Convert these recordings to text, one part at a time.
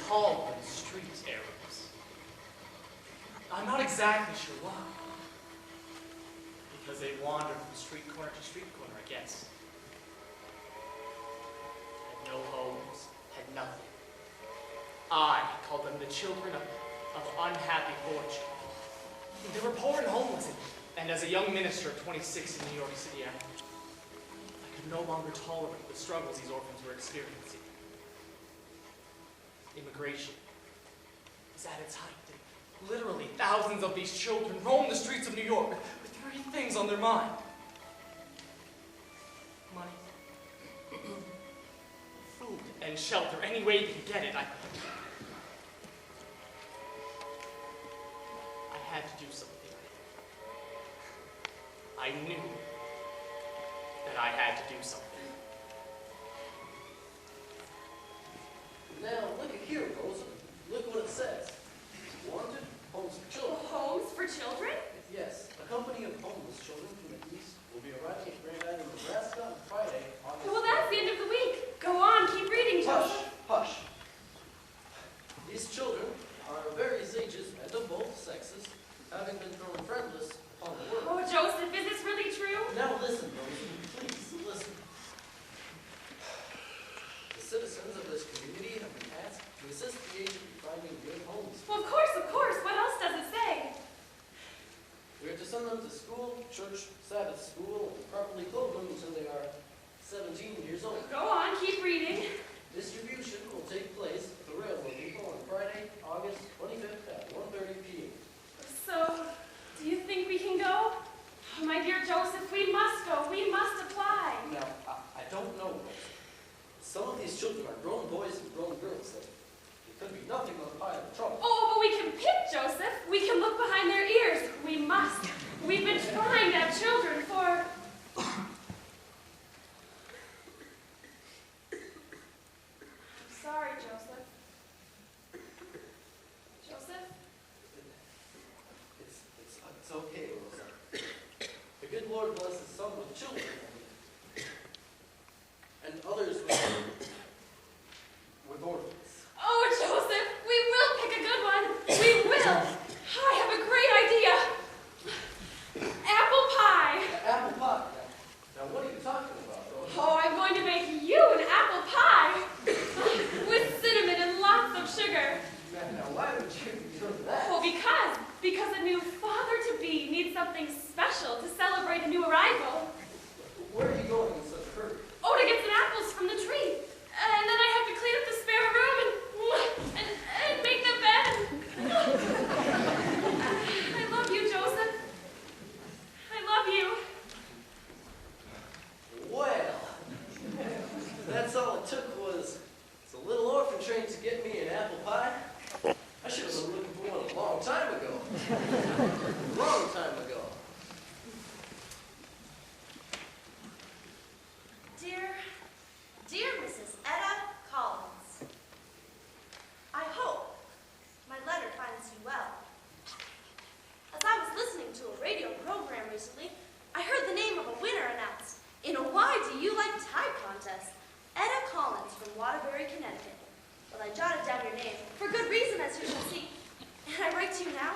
call them street Arabs. I'm not exactly sure why. Because they wander from street corner to street corner, I guess. Had no homes, had nothing. I called them the children of unhappy fortune. They were poor and homeless, and as a young minister of 26 in New York City, I could no longer tolerate the struggles these orphans were experiencing. Immigration is at its height. Literally, thousands of these children roam the streets of New York with three things on their mind. Money, food, and shelter, any way they can get it. I had to do something. I knew that I had to do something. Now, look at here, Rosa. Look what it says. Wanted homes for children. Homes for children? Yes. A company of homeless children from the East will be arriving at Grand Island, Nebraska on Friday, August. Well, that's the end of the week. Go on, keep reading, Joseph. Hush. These children are of various ages and of both sexes, having been thrown friendless upon the world. Oh, Joseph, is this really true? Now listen, Rosa. Please, listen. The citizens of this community have been asked to assist the aged in finding good homes. Well, of course. What else does it say? We are to send them to school, church, Sabbath school, and properly clothe them until they are 17 years old. Go on, keep reading. Distribution will take place at the railroad depot on Friday, August 25th at 1:30 p.m. So, do you think we can go? Oh, my dear Joseph, we must go. We must apply. Now, I don't know. Some of these children are grown boys and grown girls. It could be nothing but a pile of trouble. Oh, but we can pick, Joseph. We can look behind their ears. We must. We've been trying to have children for... Sorry, Joseph. Joseph? It's okay, Rosa. The good Lord blesses some with children, and others with orphans. Oh, Joseph, we will pick a good one. We will. I have a great idea. Apple pie. Apple pie? Now what are you talking about, Rosa? Oh, I'm going to make you an apple pie with cinnamon and lots of sugar. Now why would you be doing that? Well, because a new father-to-be needs something special to celebrate a new arrival. Where are you going in such a hurry? Oh, to get some apples from the tree. And then I have to clean up the spare room and make the bed. I love you, Joseph. I love you. Well, that's all it took was a little orphan train to get me an apple pie. I should have been looking for one a long time ago. Long time ago. Dear Mrs. Etta Collins, I hope my letter finds you well. As I was listening to a radio program recently, I heard the name of a winner announced in a Why Do You Like Tie contest. Etta Collins from Wadena-Deer, Connecticut. Well, I jotted down your name for good reason, as you shall see. And I write to you now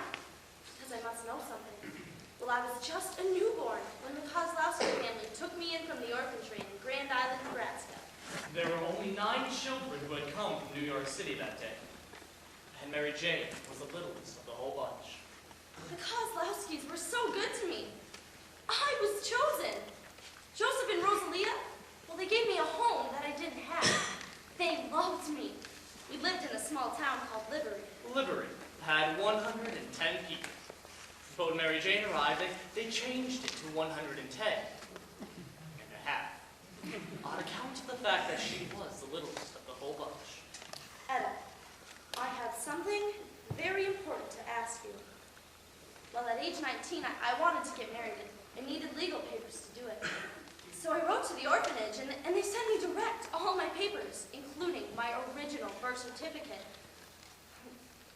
because I must know something. Well, I was just a newborn when the Kozlowski family took me in from the Orphan Train in Grand Island, Nebraska. There were only 9 children who had come from New York City that day. And Mary Jane was the littlest of the whole bunch. The Kozlowskis were so good to me. I was chosen. Joseph and Rosalita, well, they gave me a home that I didn't have. They loved me. We lived in a small town called Liberty. Liberty had 110 people. But when Mary Jane arrived, they changed it to 110 and a half. On account of the fact that she was the littlest of the whole bunch. Etta, I have something very important to ask you. Well, at age 19, I wanted to get married and needed legal papers to do it. So I wrote to the orphanage, and they sent me direct all my papers, including my original birth certificate.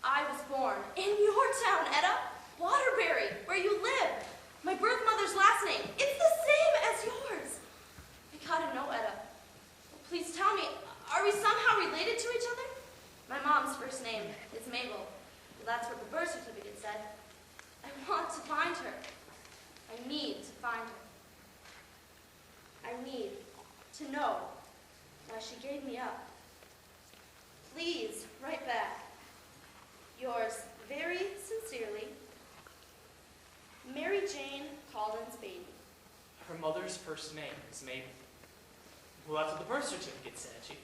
I was born in your town, Etta, Waterbury, where you live. My birth mother's last name, it's the same as yours. I gotta know, Etta. Please tell me, are we somehow related to each other? My mom's first first name is Mabel. Well, that's what the birth certificate said. I want to find her. I need to find her. I need to know why she gave me up. Please, write back. Yours very sincerely, Mary Jane Collins Baby. Her mother's first name is Mabel. Well, that's what the birth certificate said.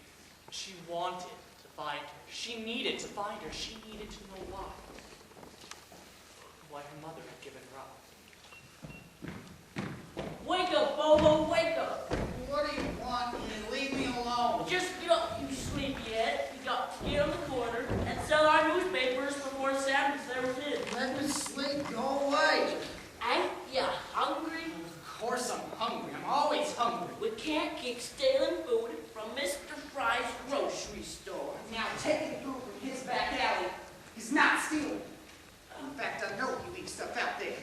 She wanted to find her. She needed to find her. She needed to know why. Why her mother had given her up. Wake up, Bobo, wake up. What do you want? Leave me alone. Just get up, you sleepyhead. You got to get on the corner and sell our newspapers before Sam is there with his. Let me sleep. Go away. Ain't ya hungry? Of course I'm hungry. I'm always hungry. We can't keep stealing food from Mr. Fry's grocery store. Now taking food from his back alley is not stealing. In fact, I know he leaves stuff out there.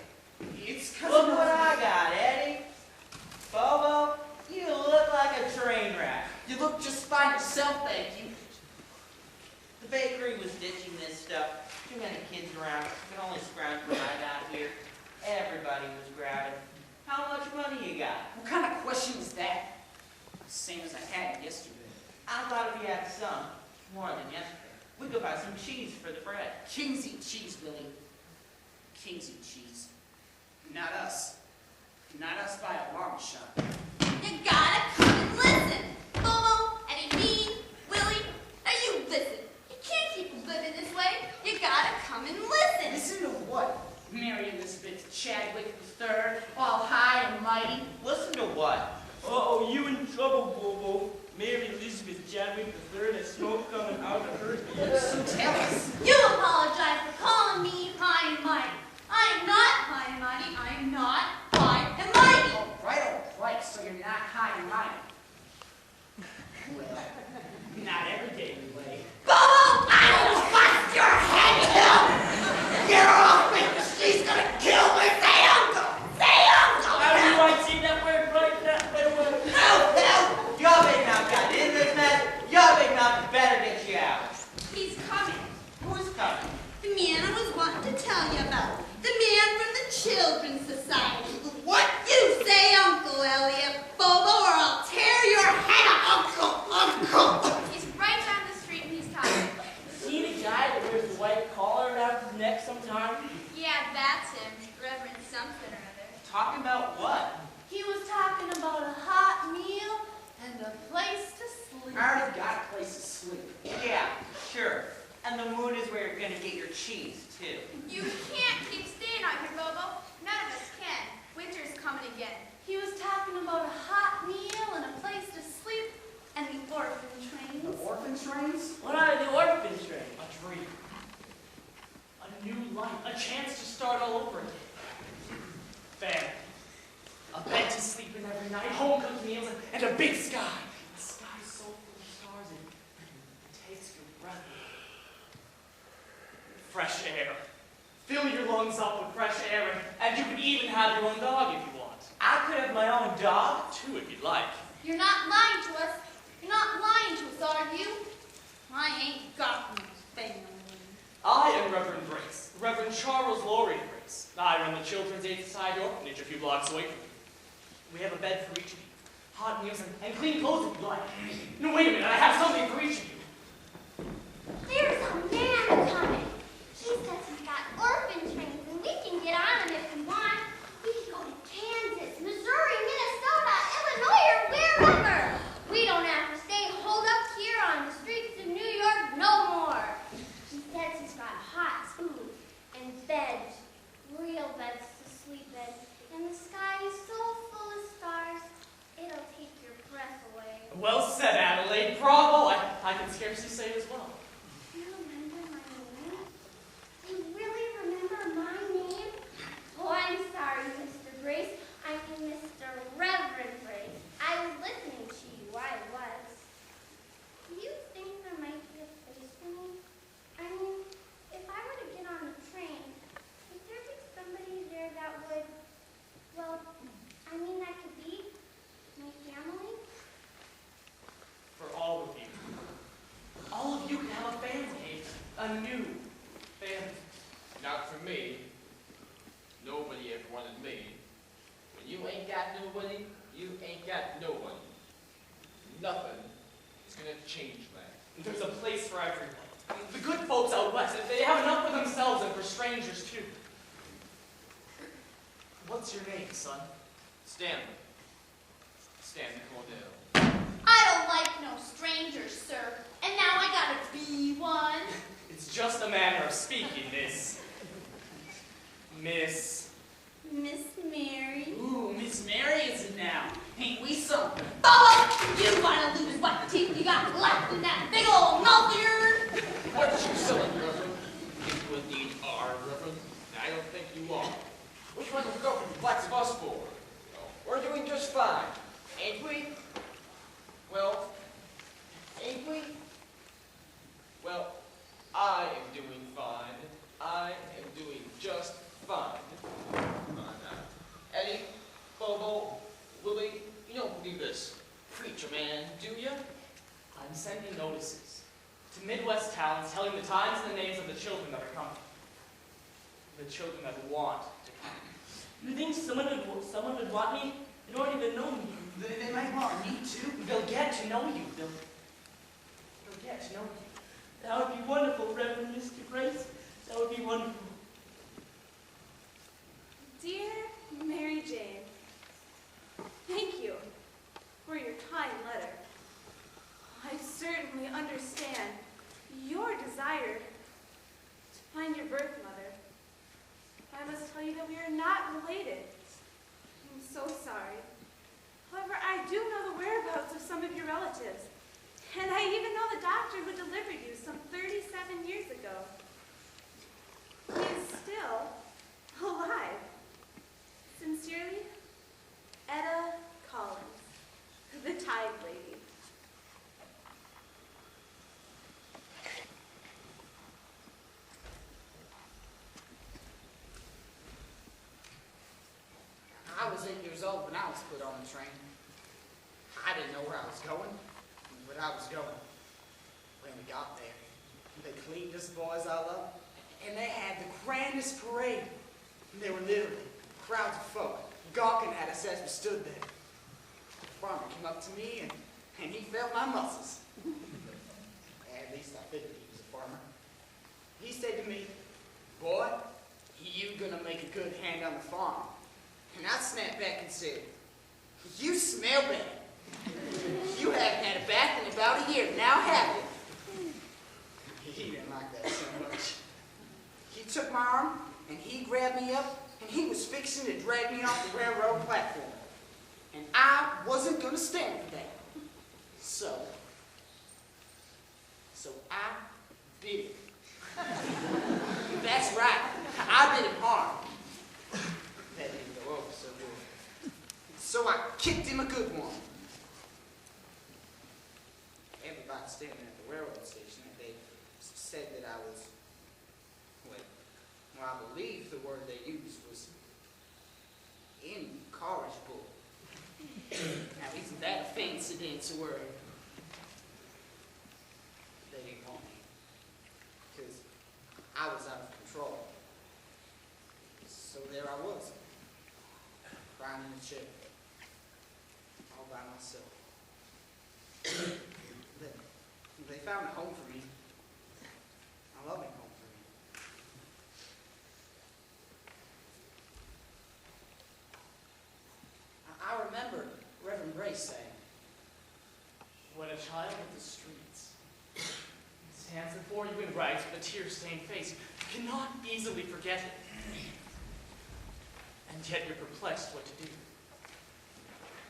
It's because Look what I got, Eddie. Bobo, you look like a train wreck. You look just fine yourself, thank you. The bakery was ditching this stuff. Too many kids around. Could only scrounge what I got here. Everybody was grabbing. How much money you got? What kind of question is that? Same as I had yesterday. I thought if you had some, more than yesterday, we could buy some cheese for the bread. Kings eat cheese, Billy. Kings eat cheese. Not us. Not us by a long shot. You gotta come and listen. Bobo, Eddie, me, Willie, now you listen. You can't keep living this way. You gotta come and listen. Listen to what? Mary Elizabeth Chadwick III, all high and mighty. Listen to what? Uh-oh, you in trouble, Bobo. Mary Elizabeth Chadwick III has smoke coming out of her ears. So tell us. You apologize for calling me high and mighty. I am not high and mighty. I am not high and mighty. All right, so you're not high and mighty. Well, not every day, anyway. Bobo, I will bust your head off. Get off me! She's gonna kill me! Say uncle! Say uncle! How do I see that word right now? Help! Help! Your big mouth got in this mess. Your big mouth better get you out. He's coming. Who's coming? The man I was wanting to tell you about. The man from the Children's Society. What? You say Uncle Elliot, Bobo, or I'll tear your head off. Uncle! He's right down the street and he's talking. See the guy that wears the white collar around his neck sometimes? Yeah, that's him. Reverend something or other. Talking about what? He was talking about a hot meal and a place to sleep. I already got a place to sleep. Yeah, sure. And the Moon is where you're gonna get your cheese, too. You can't keep staying out here, Bobo. None of us can. Winter's coming again. He was talking about a hot meal and a place to sleep and the orphan trains. The orphan trains? What are the orphan train? A dream. A new life. A chance to start all over again. Family. A bed to sleep in every night. Home-cooked meals and a big sky. A sky so full of stars it takes your breath away. Fresh air. Fill your lungs up with fresh air, and you can even have your own dog if you want. I could have my own dog. Two if you'd like. You're not lying to us. You're not lying to us, are you? I ain't got no family. I am Reverend Grace, Reverend Charles Laurie Grace. I run the Children's Aid Society orphanage a few blocks away from you. We have a bed for each of you, hot meals and clean clothes if you like. No, wait a minute, I have something for each of you. There's a man coming. He says he's got orphan trains and we can get on them if we want. We can go to Kansas, Missouri, Minnesota, Illinois, or wherever. We don't have to stay holed up here on the streets of New York no more. He says he's got hot food and beds, real beds to sleep in, and the sky is so full of stars, it'll take your breath away. Well said, Adelaide. Bravo. I can scarcely say it as well. You remember my name? You really remember my name? Oh, I'm sorry, Mr. Grace. I mean Mr. Reverend Grace. I was listening to you. I was. Do you think there might be a place for me? I mean, if I were to get on the train, would there be somebody there that would, well, I mean that could be my family? For all of you. All of you can have a family. a new family. Not for me. Nobody ever wanted me. When you ain't got nobody, you ain't got nobody. Nothing is gonna change that. There's a place for everyone. The good folks out west, they have enough for themselves and for strangers too. What's your name, son? Stanley. Stanley Cordell. I don't like no strangers, sir. And now I gotta be one. It's just a manner of speaking, Miss Mary. Ooh, Miss Mary is it now. Ain't we something? Oh, you wanna lose what teeth you got left in that big old mouth of yours? What you selling, Reverend? You indeed are, Reverend. I don't think you are. Which one of the government blacks of us for? We're doing just fine, ain't we? Well, ain't we? Well, I am doing fine. I am doing just fine. Come on now. Eddie, Bobo, Willie, you don't believe this preacher man, do you? I'm sending notices to Midwest towns telling the times and the names of the children that are coming. The children that want to come. You think someone would want me? They don't even know me. They might want me too. They'll get to know you. They'll get to know you. That would be wonderful, Reverend Mr. Grace. That would be wonderful. Dear Mary Jane, thank you for your kind letter. I certainly understand your desire to find your birth mother. I must tell you that we are not related. I'm so sorry. However, I do know the whereabouts of some of your relatives, and I even know the doctor who delivered you some 37 years ago. He is still alive. Sincerely, Etta Collins, the Tide Lady. I was 8 years old when I was put on the train. I didn't know where I was going, but I was going. When we got there, they cleaned us boys all up, and they had the grandest parade. There were literally crowds of folk gawking at us as we stood there. The farmer came up to me, and he felt my muscles. At least I figured he was a farmer. He said to me, "Boy, you gonna make a good hand on the farm." And I snapped back and said, "You smell bad. You haven't had a bath in about a year. Now have you?" He didn't like that so much. He took my arm, and he grabbed me up, and he was fixing to drag me off the railroad platform. And I wasn't going to stand for that. So I bit him. That's right. I bit him hard. That didn't go over so good. So I kicked him a good one. Everybody standing at the railroad station, they said that I was, well, I believe the word they used was incorrigible. Now, isn't that a fancy-dancy word? They didn't want me, because I was out of control. So there I was, crying in a chair, all by myself. They found a home for me, a loving home for me. I remember Reverend Grace saying, When a child of the streets stands before you and writes with a tear-stained face, you cannot easily forget it. And yet you're perplexed what to do.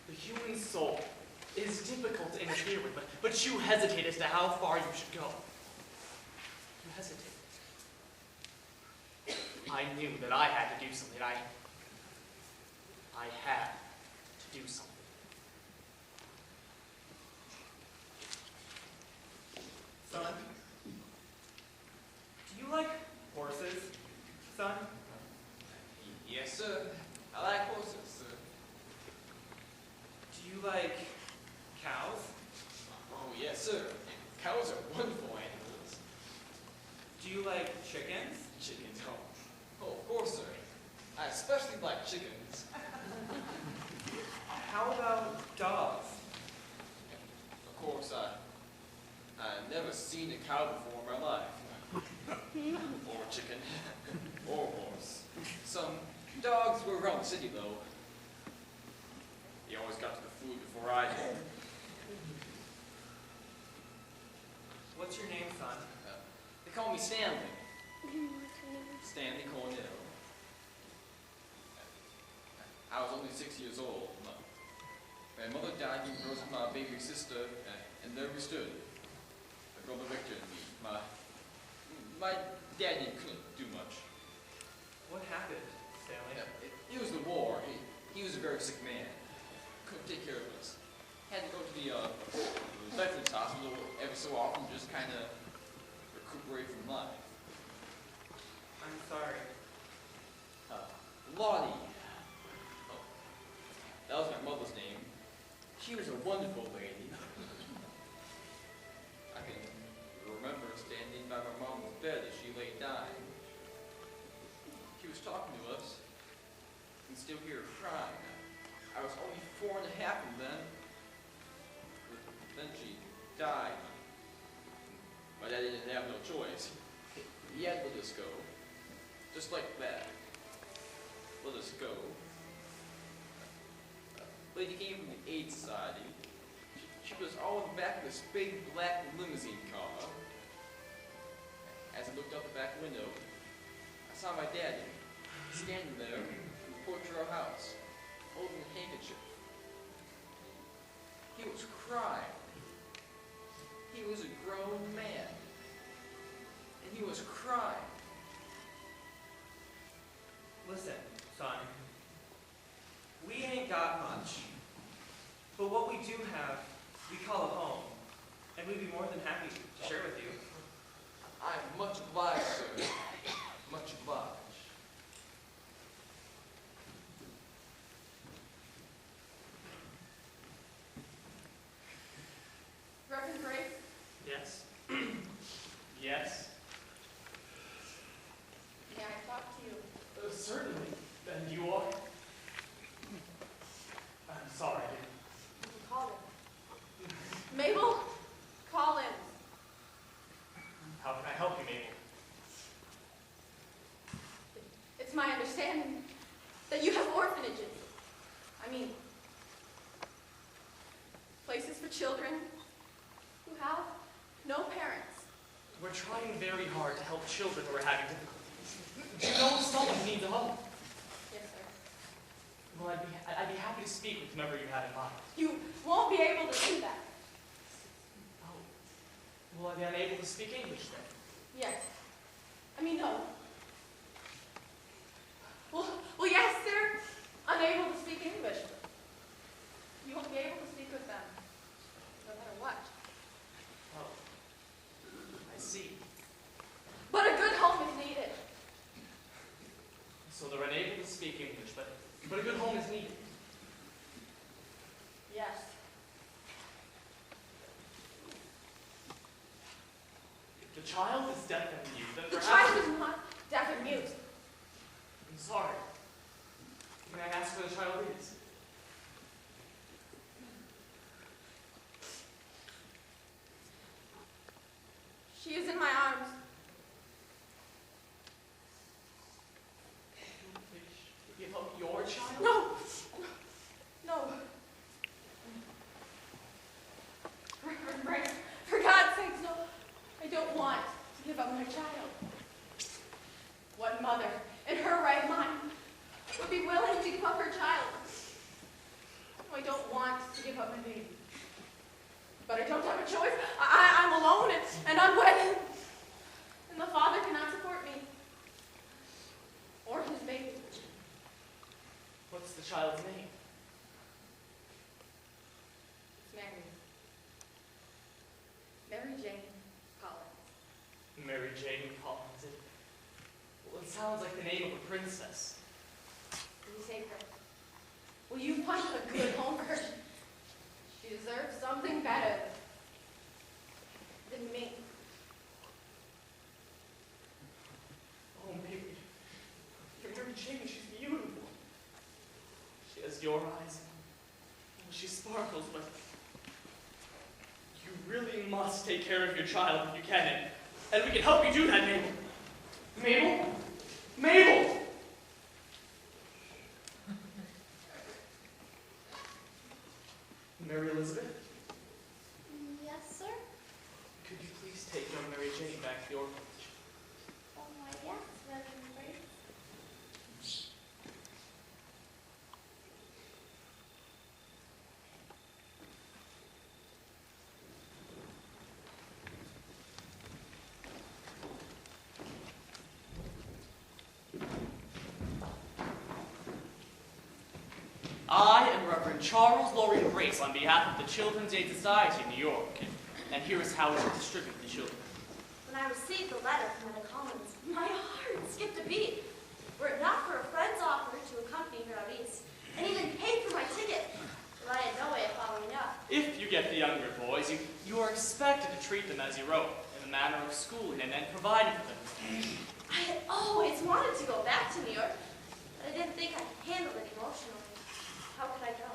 The human soul is difficult to interfere with, but you hesitate as to how far you should go. You hesitate. I knew that I had to do something. I had to do something. Son, do you like horses, son? Yes, sir. I like horses, sir. Do you like cows? Oh, yes, sir. Cows are wonderful animals. Do like chickens? Chickens, oh, of course, sir. I especially like chickens. How about dogs? Of course, I've never seen a cow before in my life. Or a chicken. Or a horse. Some dogs were around the city, though. They always got to the food before I did. What's your name, son? They call me Stanley. Stanley Cornell. I was only 6 years old. My mother died when I was with my baby sister, and there we stood. My brother Victor and me. My daddy couldn't do much. What happened, Stanley? It was the war. He was a very sick man. Couldn't take care of us. Had to go to the veterans hospital every so often, just kind of recuperate from life. I'm sorry. Lottie. Oh, that was my mother's name. She was a wonderful lady. I can remember standing by my mom's bed as she lay dying. She was talking to us. I can still hear her crying. I was only 4 1/2 then. But then she died. My daddy didn't have no choice. He had to let us go. Just like that. Let us go. Lady came from the Aid Society. She was all in the back of this big black limousine car. As I looked out the back window, I saw my daddy standing there in the porch of our house, holding a handkerchief. He was crying. He was a grown man. And he was crying. Listen, son. We ain't got much. But what we do have, we call a home. And we'd be more than happy to share with you. I'm much obliged, sir. Much obliged. Reverend Grace? Yes. Yes. May I talk to you? Certainly. And you are? I'm sorry. Collins. Mabel Collins. How can I help you, Mabel? It's my understanding that you have orphanages. I mean, places for children who have no parents. We're trying very hard to help children who are having difficulties. Do you know someone who needs a home? Yes, sir. Well, I'd be happy to speak with whomever you have in mind. You won't be able to do that. Oh. Will I be unable to speak English then? Yes. I mean, no. Well, yes, sir. Unable to speak English. You won't be able to speak with them, no matter what. Oh. I see. But a good home is needed. So they're unable to speak English, but a good home is needed. Yes. If the child is deaf and mute, then The perhaps... child is not deaf and mute. I'm sorry. May I ask where the child is? She is in my arms. Give up your child? No. No. For God's sakes, no. I don't want to give up my child. What mother, in her right mind, would be willing to give up her child? No, I don't want to give up my baby. But I don't have a choice. I'm alone and unwedded. And the father cannot support me. Or his baby. What's the child's name? It's Mary. Mary Jane Collins. Mary Jane Collins. Well, it sounds like the name of a princess. Will you take her? Will you find a good home for her? She deserves something better than me. must take care of your child if you can, and we can help you do that, Mabel. Mabel? Mabel! Mary Elizabeth, Yes, sir? could you please take young Mary Jane back to the orphanage? Oh, why, yes, Reverend Grace. I am Reverend Charles Laurie Grace on behalf of the Children's Aid Society in New York, and here is how we distribute the children. When I received the letter from the Commons, my heart skipped a beat. Were it not for a friend's offer to accompany her out east, and even pay for my ticket, but I had no way of following up. If you get the younger boys, you are expected to treat them as your own, in the manner of schooling and providing for them. I had always wanted to go back to New York, but I didn't think I'd handle it emotionally. How could I go?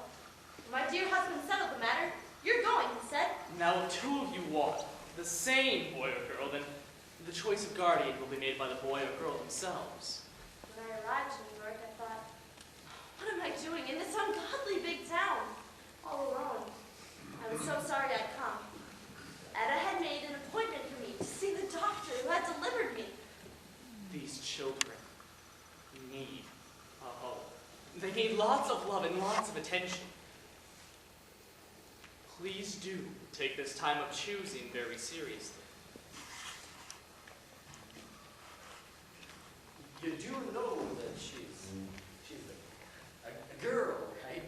My dear husband settled the matter. You're going, he said. Now, if two of you want the same boy or girl, then the choice of guardian will be made by the boy or girl themselves. When I arrived in New York, I thought, what am I doing in this ungodly big town? All alone. I was so sorry I'd come. Etta had made an appointment for me to see the doctor who had delivered me. These children need a home. They need lots of love and lots of attention. Please do take this time of choosing very seriously. You do know that she's a girl, right?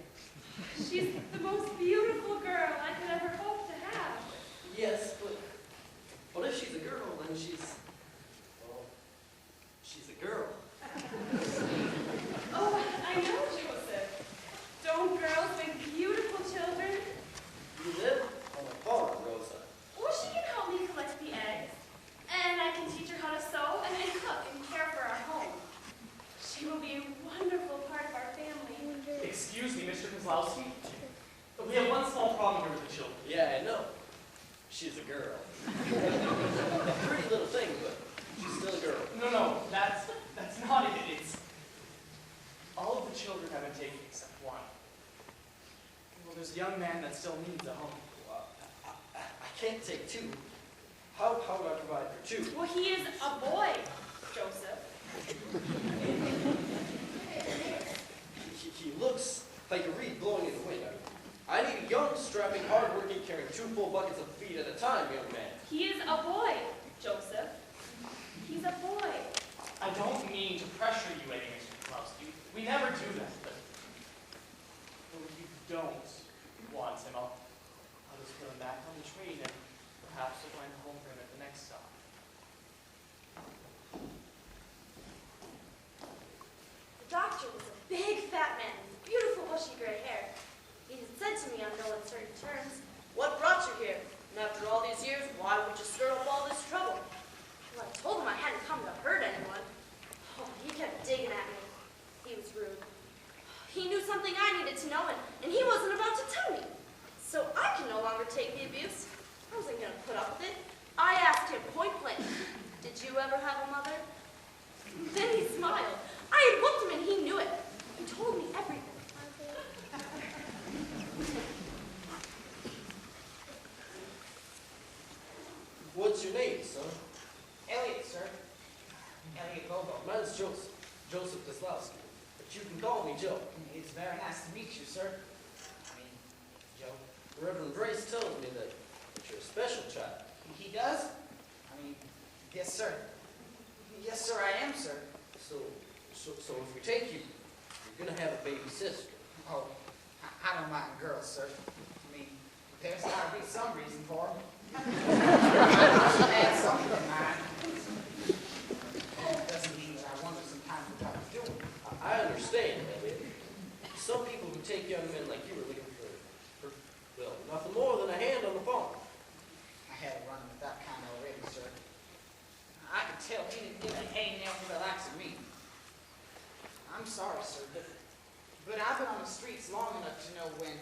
She's the most beautiful girl I could ever hope to have. Yes, but if she's a girl, then she's a girl. Oh, I know, Joseph. Don't girls make beautiful children? You live on a farm, Rosa. Well, she can help me collect the eggs. And I can teach her how to sew and then cook and care for our home. She will be a wonderful part of our family. Excuse me, Mr. Kozlowski. We have one small problem here with the children. Yeah, I know. She's a girl. A pretty little thing, but she's still a girl. No, that's not it. It's all of the children have been taken except one. Well, there's a young man that still needs a home. Well, I can't take two. How do I provide for two? Well, he is a boy, Joseph. He looks like a reed blowing in the wind. I need a young, strapping, hard-working, carrying 2 full buckets of feed at a time, young man. He is a boy, Joseph. He's a boy. I don't mean to pressure you any, Mr. Kozlowski. We never do that, but if you don't want him, I'll just put him back on the train and perhaps we'll find a home for him at the next stop. The doctor was a big fat man with beautiful bushy gray hair. He had said to me on no uncertain terms, "What brought you here? And after all these years, why would you stir up all this trouble?" Well, I told him I hadn't come to hurt anyone. Oh, he kept digging at me. He was rude. He knew something I needed to know, and he wasn't about to tell me. So I could no longer take the abuse. I wasn't going to put up with it. I asked him point blank, "Did you ever have a mother?" Then he smiled. I had whooped him and he knew it. He told me everything. What's your name, son? Elliot, sir. Elliot Bobo. Mine's Joseph. Joseph Kozlowski. But you can call me Joe. It's very nice to meet you, sir. I mean, Joe. Reverend Grace tells me that you're a special child. He does? I mean, yes, sir. Yes, sir, I am, sir. So if we take you, you're going to have a baby sister. Oh, I don't mind girls, sir. I mean, there's got to be some reason for them. I should add something to mine. That doesn't mean that I wonder sometimes what I was doing. I understand, Elliot. Some people who take young men like you are looking for, well, nothing more than a hand on the farm. I had a run with that kind already, sir. I could tell he didn't give a hay nail for the likes of me. I'm sorry, sir, but I've been on the streets long enough to know when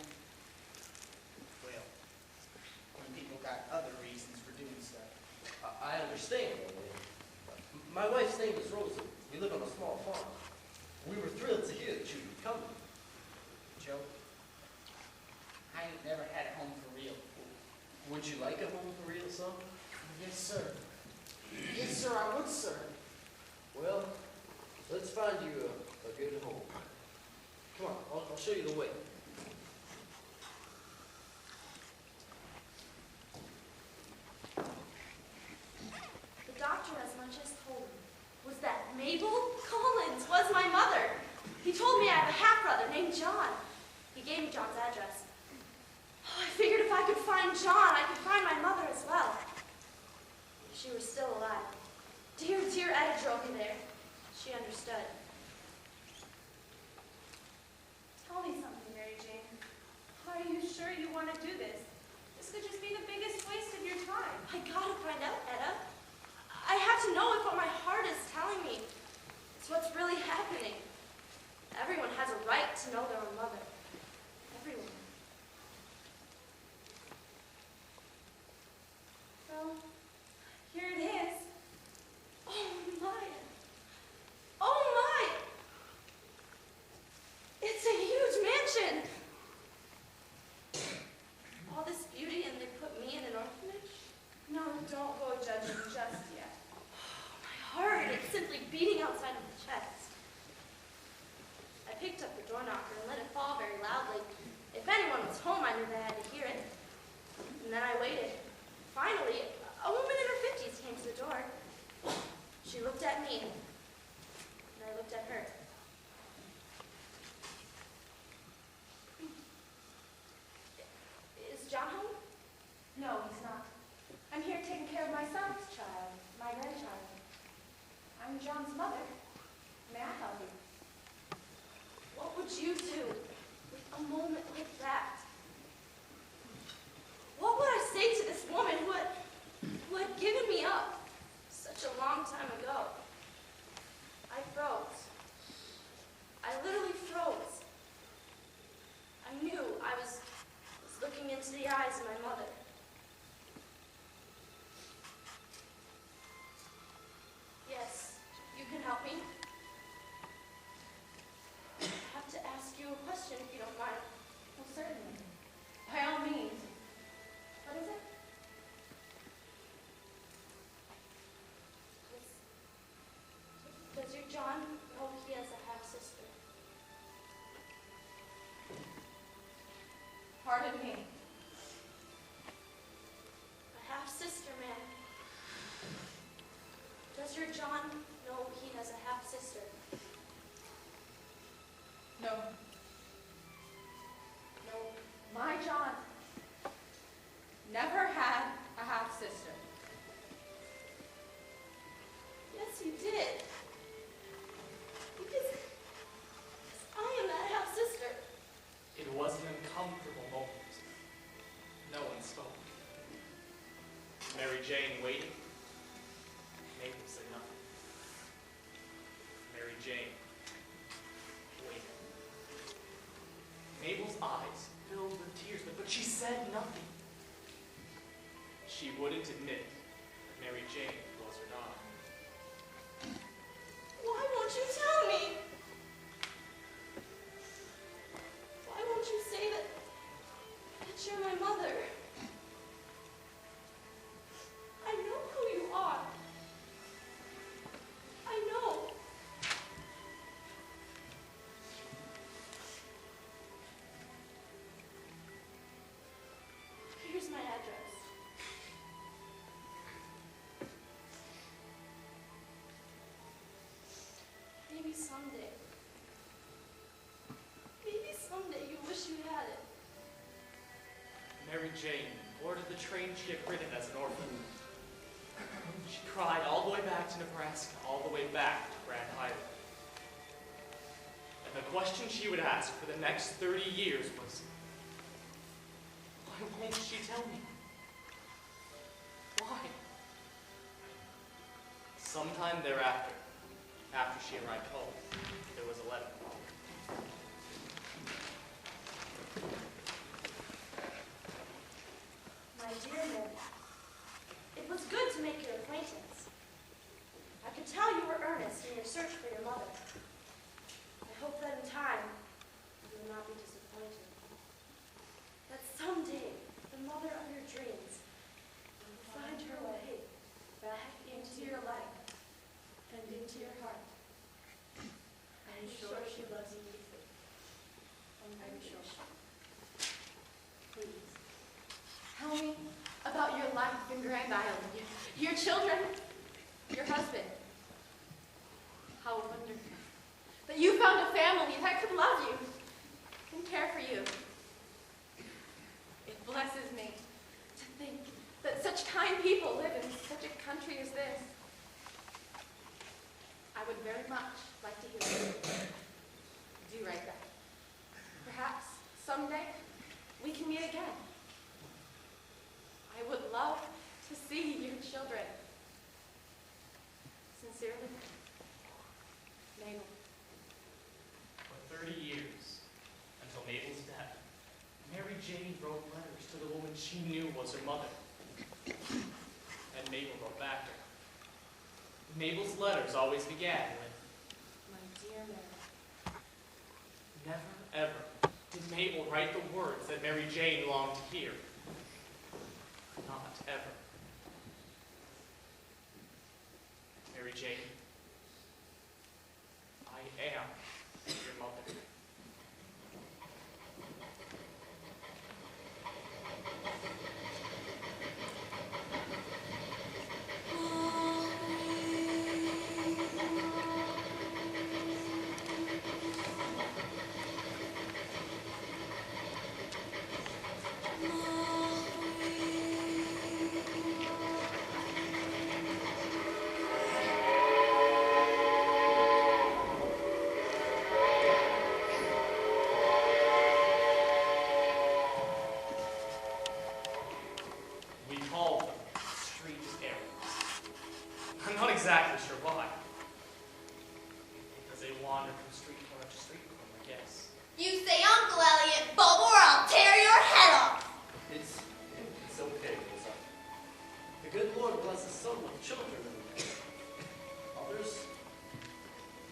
people got other reasons I understand. My wife's name is Rosa. We live on a small farm. We were thrilled to hear that you were coming. Joe, I ain't never had a home for real. Would you like a home for real, son? Yes, sir. Yes, sir, I would, sir. Well, let's find you a good home. Come on, I'll show you the way. The doctor as much as told me was that Mabel Collins was my mother. He told me I have a half-brother named John. He gave me John's address. Oh, I figured if I could find John, I could find my mother as well. If she were still alive. Dear, dear Etta drove me there. She understood. Tell me something, Mary Jane. Are you sure you want to do this? This could just be the biggest waste of your time. I gotta find out, Etta. I have to know if what my heart is telling me is what's really happening. Everyone has a right to know their own mother. Everyone. Well, here it is. Oh my. Oh my. It's a huge mansion. All this beauty and they put me in an orphanage? No, don't go judging just yet. My heart is simply beating outside of the chest. I picked up the door knocker and let it fall very loudly. If anyone was home, I knew they had to hear it. And then I waited. Finally, a woman in her 50s came to the door. She looked at me, and I looked at her. Is John home? No, he's not. I'm here taking care of my son's child, my grandchild. I'm John's mother. May I help you? What would you do with a moment like that? What would I say to this woman who had given me up such a long time ago? I froze. I literally froze. I knew I was looking into the eyes of my mother. Yes, you can help me. I have to ask you a question if you don't mind. Well, certainly. By all means. What is it? Does your John know he has a half-sister? Pardon me. A half-sister, ma'am. Does your John know he has a half-sister? No. No. My John never had a half-sister. Yes, you did. Because I am that half-sister. It was an uncomfortable moment. No one spoke. Mary Jane waited. Mabel said nothing. Mary Jane waited. Mabel's eyes filled with tears, but she said nothing. She wouldn't admit that Mary Jane was her daughter. Why won't you tell me? Why won't you say that you're my mother? I know who you are. I know. Here's my address. Maybe someday you wish you had it. Mary Jane boarded the train she had ridden as an orphan. She cried all the way back to Nebraska, all the way back to Grand Highway. And the question she would ask for the next 30 years was, why won't she tell me? Why? Sometime thereafter, after she arrived home, there was a letter. My dear Moen, if It was good to make your acquaintance. I could tell you were earnest in your search for your mother. I hope that in time, you will not be disappointed. That someday, the mother of your dreams will find her way back into your life and into your heart. I'm sure she loves you deeply. I'm sure. Please, Tell me about your life in Grand Island, your children, your husband. How wonderful that you found a family that could love you and care for you. It blesses me to think that such kind people live in such a country as this. I would very much like to hear you. Do write back. Perhaps someday we can meet again. I would love to see your children. Sincerely, Mabel. For 30 years, until Mabel's death, Mary Jane wrote letters to the woman she knew was her mother. And Mabel wrote back to her. Mabel's letters always began with, My dear Mary. never ever did Mabel write the words that Mary Jane longed to hear. Not ever. Mary Jane, I am your mother. We call them street errands. I'm not exactly sure why. Because they wander from street corner to street corner, I guess. You say Uncle Elliot, Bob, or I'll tear your head off. It's okay, Josiah. The good Lord blesses some with children and others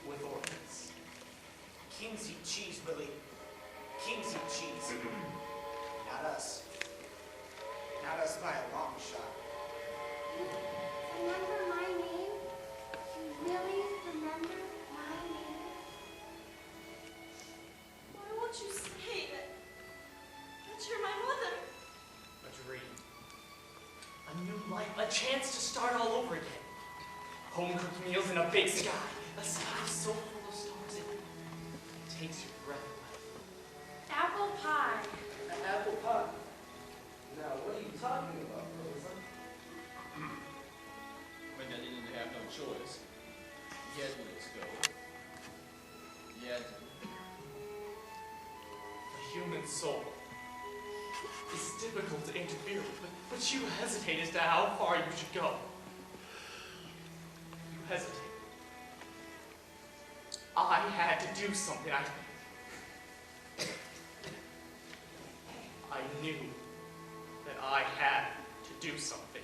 with orphans. Kings eat cheese, Willie. Kings eat cheese. Not us. Not us by a long shot. Remember my name? You really remember my name? why won't you say that you're my mother? A dream. A new life. A chance to start all over again. Home-cooked meals in a big sky. A sky so full of stars it takes your breath away. Apple pie. Apple pie. Now, what are you talking about, Rosa? When I didn't have no choice. You had to let us go. You had to. The human soul is difficult to interfere with, but you hesitate as to how far you should go. You hesitate. I had to do something. I knew that I had to do something.